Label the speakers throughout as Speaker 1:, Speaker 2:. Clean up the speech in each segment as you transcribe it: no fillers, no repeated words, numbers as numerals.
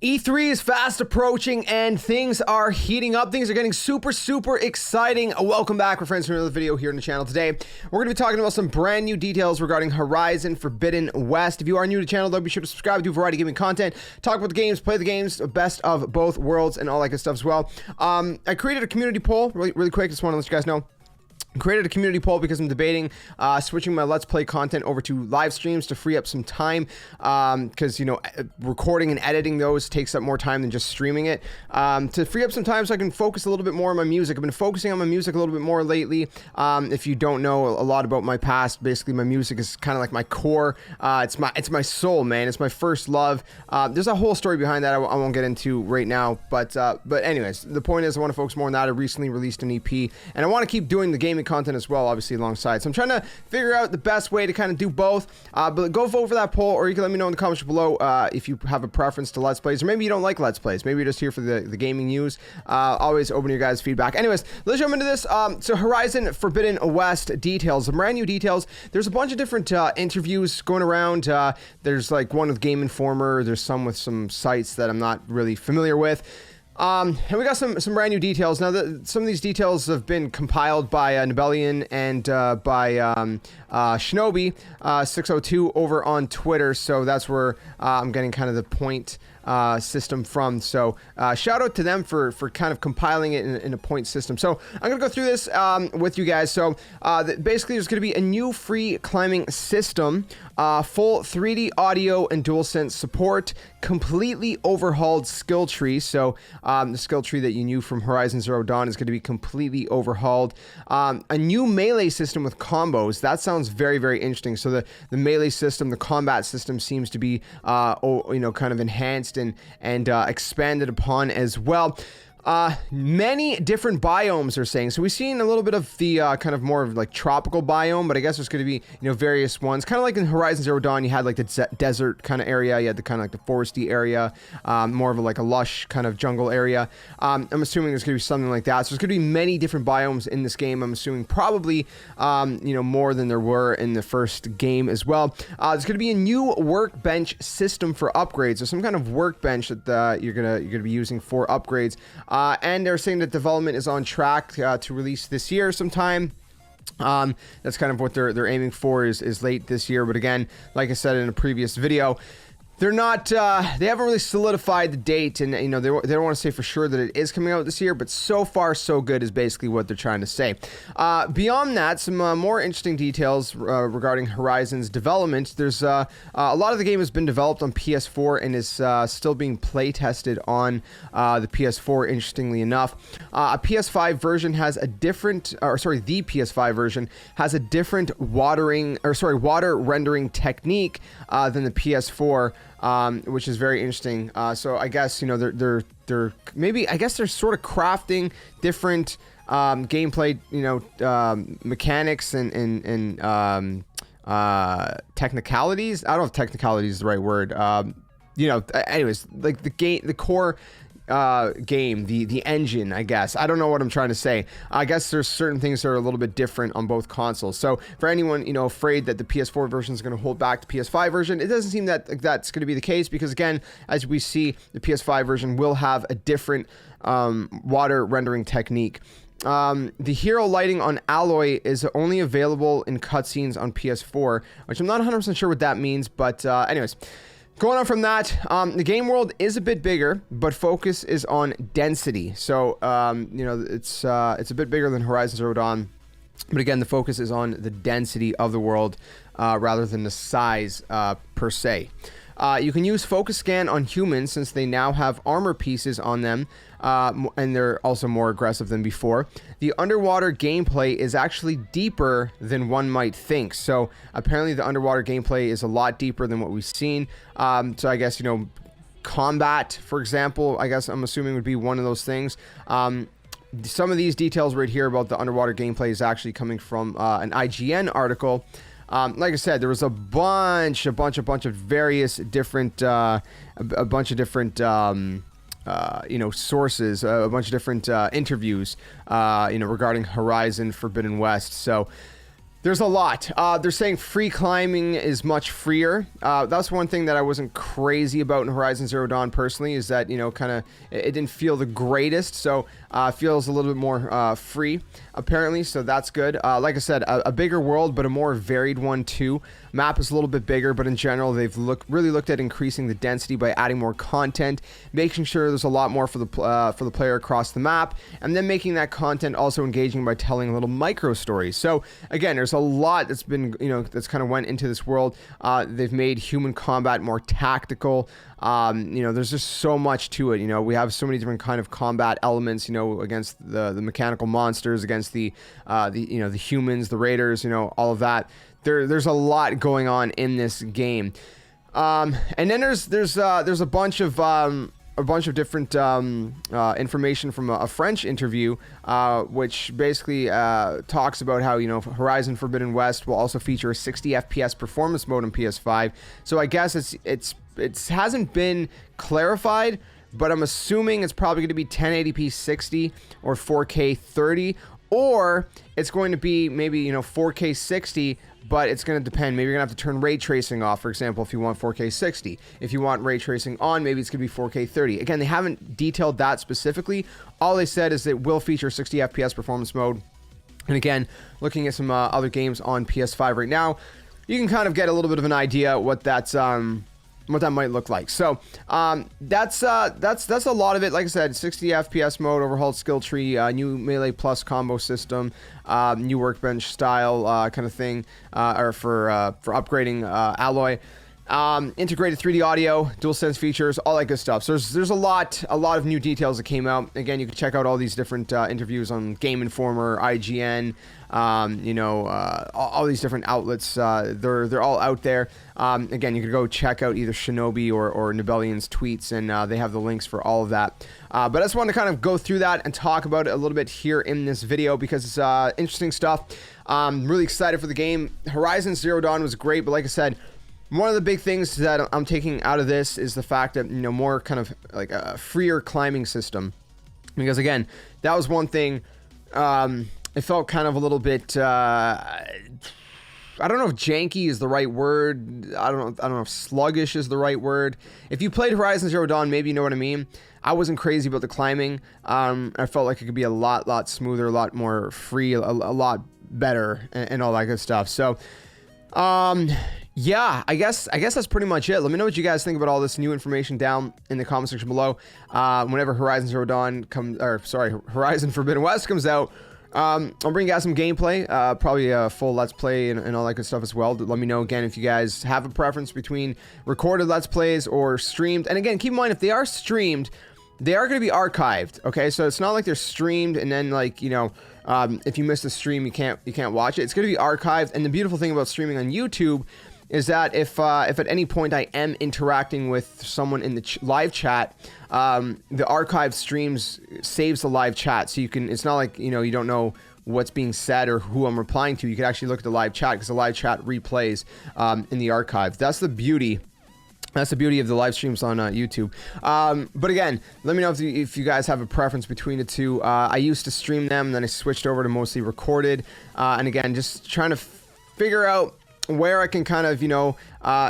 Speaker 1: E3 is fast approaching and things are heating up. Things are getting super exciting. Welcome back, my friends, to another video here on the channel. Today, we're going to be talking about some brand new details regarding Horizon Forbidden West. If you are new to the channel, though, be sure to subscribe. Do variety gaming content, talk about the games, play the games, best of both worlds, and all that good stuff as well. I created a community poll really quick. Just want to let you guys know. Created a community poll because I'm debating switching my Let's Play content over to live streams to free up some time, because, you know, recording and editing those takes up more time than just streaming it. To free up some time so I can focus a little bit more on my music. I've been focusing on my music a little bit more lately. If you don't know a lot about my past, basically my music is kind of like my core. It's my soul, man. It's my first love. There's a whole story behind that I won't get into right now, but anyways, the point is I want to focus more on that. I recently released an EP, and I want to keep doing the gaming content as well, obviously, alongside. So I'm trying to figure out the best way to kind of do both. But go vote for that poll, or you can let me know in the comments below if you have a preference to Let's Plays, or maybe you don't like Let's Plays. Maybe you're just here for the gaming news. Always open your guys' feedback. Anyways, let's jump into this. So Horizon Forbidden West details, some brand new details. There's a bunch of different interviews going around. There's like one with Game Informer. There's some with some sites that I'm not really familiar with. And we got some brand new details. Now, some of these details have been compiled by Nibelian and by Shinobi 602 over on Twitter, so that's where I'm getting kind of the point system from. So shout out to them for kind of compiling it in a point system. So I'm gonna go through this with you guys. So basically there's gonna be a new free climbing system, full 3D audio and DualSense support, completely overhauled skill tree. So the skill tree that you knew from Horizon Zero Dawn is going to be completely overhauled. A new melee system with combos. That sounds very interesting. So the melee system, the combat system seems to be kind of enhanced and expanded upon as well. Many different biomes are saying. So we've seen a little bit of the kind of more of like tropical biome, but I guess there's going to be, you know, various ones. Kind of like in Horizon Zero Dawn, you had like the desert kind of area. You had the kind of like the foresty area, more of like a lush kind of jungle area. I'm assuming there's going to be something like that. So there's going to be many different biomes in this game. I'm assuming probably, more than there were in the first game as well. There's going to be a new workbench system for upgrades. So some kind of workbench that you're gonna be using for upgrades. And they're saying that development is on track to release this year sometime. That's kind of what they're aiming for is late this year. But again, like I said in a previous video, they're not, they haven't really solidified the date, and, you know, they don't want to say for sure that it is coming out this year, but so far so good is basically what they're trying to say. Beyond that, some more interesting details regarding Horizon's development. There's a lot of the game has been developed on PS4 and is still being play tested on the PS4, interestingly enough. A PS5 version has a different, the PS5 version has a different water rendering technique than the PS4. Which is very interesting. So I guess, you know, they're maybe, I guess they're sort of crafting different gameplay, you know, mechanics and technicalities. I don't know if technicality is the right word. You know, anyways, like the core game, the engine, I guess. I don't know what I'm trying to say. I guess there's certain things that are a little bit different on both consoles. So for anyone, you know, afraid that the PS4 version is going to hold back the PS5 version, it doesn't seem that that's going to be the case, because again, as we see, the PS5 version will have a different water rendering technique. The hero lighting on Alloy is only available in cutscenes on PS4, which I'm not 100% sure what that means, but anyways. Going on from that, the game world is a bit bigger, but focus is on density. So, you know, it's a bit bigger than Horizon Zero Dawn, but again, the focus is on the density of the world rather than the size per se. You can use focus scan on humans since they now have armor pieces on them, and they're also more aggressive than before. The underwater gameplay is actually deeper than one might think. So apparently the underwater gameplay is a lot deeper than what we've seen. So I guess, you know, combat, for example, I guess I'm assuming would be one of those things. Some of these details right here about the underwater gameplay is actually coming from an IGN article. Like I said, there was a bunch of various different, sources, a bunch of different interviews, regarding Horizon Forbidden West. So There's a lot. They're saying free climbing is much freer. That's one thing that I wasn't crazy about in Horizon Zero Dawn personally, is that, you know, kind of it didn't feel the greatest. So it feels a little bit more free, apparently. So that's good. Like I said, a bigger world, but a more varied one too. Map is a little bit bigger, but in general, they've really looked at increasing the density by adding more content, making sure there's a lot more for the player across the map, and then making that content also engaging by telling little micro stories. So again, there's a lot that's been, you know, that's kind of went into this world. They've made human combat more tactical. You know, there's just so much to it. You know, we have so many different kind of combat elements, you know, against the mechanical monsters, against the you know, the humans, the raiders, you know, all of that. There's a lot going on in this game. And then there's a bunch of different information from a French interview, which basically talks about how, you know, Horizon Forbidden West will also feature a 60 FPS performance mode on PS5. So I guess it hasn't been clarified, but I'm assuming it's probably going to be 1080p 60 or 4K 30, or it's going to be maybe, you know, 4K 60. But it's going to depend. Maybe you're going to have to turn ray tracing off, for example, if you want 4K 60. If you want ray tracing on, maybe it's going to be 4K 30. Again, they haven't detailed that specifically. All they said is it will feature 60 FPS performance mode. And again, looking at some other games on PS5 right now, you can kind of get a little bit of an idea what that's what that might look like. So that's a lot of it. Like I said, 60 FPS mode, overhauled skill tree, new melee plus combo system, new workbench style kind of thing, or for upgrading alloy, integrated 3D audio, DualSense features, all that good stuff. So there's a lot of new details that came out. Again, you can check out all these different interviews on Game Informer, IGN, you know, all these different outlets. They're all out there. Again, you could go check out either Shinobi or Nibelion's tweets, and they have the links for all of that. But I just wanted to kind of go through that and talk about it a little bit here in this video, because it's interesting stuff. I'm really excited for the game. Horizon Zero Dawn was great, but like I said, one of the big things that I'm taking out of this is the fact that, you know, more kind of like a freer climbing system. Because again, that was one thing. It felt kind of a little bit, I don't know if janky is the right word. I don't know if sluggish is the right word. If you played Horizon Zero Dawn, maybe you know what I mean. I wasn't crazy about the climbing. I felt like it could be a lot smoother, a lot more free, a lot better, and all that good stuff. So, yeah, I guess that's pretty much it. Let me know what you guys think about all this new information down in the comment section below. Whenever Horizon Zero Dawn Horizon Forbidden West comes out, I'll bring you guys some gameplay, probably a full Let's Play and all that good stuff as well. Let me know again if you guys have a preference between recorded Let's Plays or streamed. And again, keep in mind, if they are streamed, they are going to be archived. Okay, so it's not like they're streamed and then, like, you know, if you miss the stream, you can't watch it. It's going to be archived. And the beautiful thing about streaming on YouTube is that if at any point I am interacting with someone in the live chat, the archive streams saves the live chat, so you can. It's not like, you know, you don't know what's being said or who I'm replying to. You can actually look at the live chat, because the live chat replays in the archive. That's the beauty. That's the beauty of the live streams on YouTube. But again, let me know if you guys have a preference between the two. I used to stream them, and then I switched over to mostly recorded. And again, just trying to figure out where I can kind of, you know,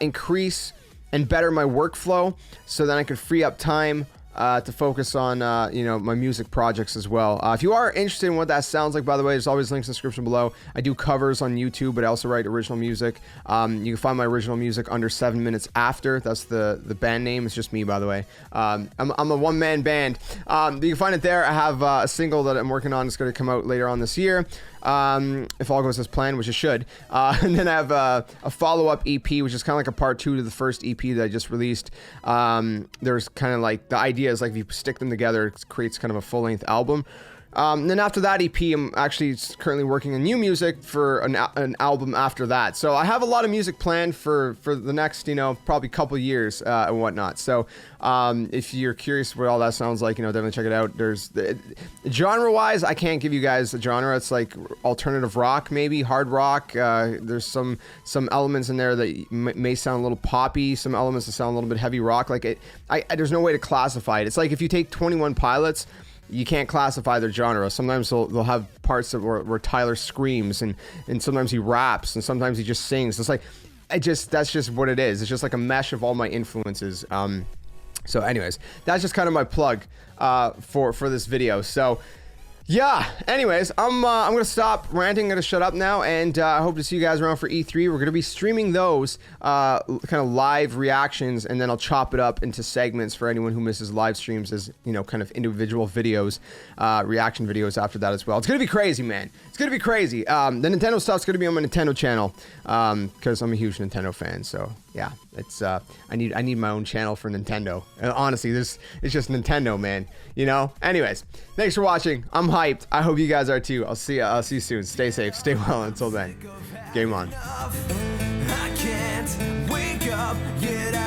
Speaker 1: increase and better my workflow, so then I could free up time to focus on, you know, my music projects as well. If you are interested in what that sounds like, by the way, there's always links in the description below. I do covers on YouTube, but I also write original music. You can find my original music under 7 minutes after. That's the band name. It's just me, by the way. I'm a one-man band. You can find it there. I have a single that I'm working on. It's going to come out later on this year, if all goes as planned, which it should. And then I have a follow-up EP, which is kind of like a part 2 to the first EP that I just released. There's kind of like, the idea is like, if you stick them together, it creates kind of a full-length album. Then after that EP, I'm actually currently working on new music for an album after that. So I have a lot of music planned for the next, you know, probably couple years and whatnot. So if you're curious what all that sounds like, you know, definitely check it out. There's genre-wise, I can't give you guys a genre. It's like alternative rock, maybe hard rock. There's some elements in there that may sound a little poppy. Some elements that sound a little bit heavy rock. Like there's no way to classify it. It's like if you take 21 Pilots you can't classify their genre. Sometimes they'll have parts that where Tyler screams, and sometimes he raps, and sometimes he just sings. It's like, that's just what it is. It's just like a mesh of all my influences. So anyways, that's just kind of my plug for this video. So yeah, anyways, I'm gonna stop ranting, I'm gonna shut up now, and I hope to see you guys around for E3. We're gonna be streaming those kind of live reactions, and then I'll chop it up into segments for anyone who misses live streams, as you know, kind of individual videos, reaction videos after that as well. It's gonna be crazy, man. It's gonna be crazy. The Nintendo stuff's gonna be on my Nintendo channel, because I'm a huge Nintendo fan. So yeah, it's I need my own channel for Nintendo. Honestly, it's just Nintendo, man. You know. Anyways, thanks for watching. I'm hyped. I hope you guys are too. I'll see you soon. Stay safe. Stay well. Until then, game on.
Speaker 2: I can't wake up yet.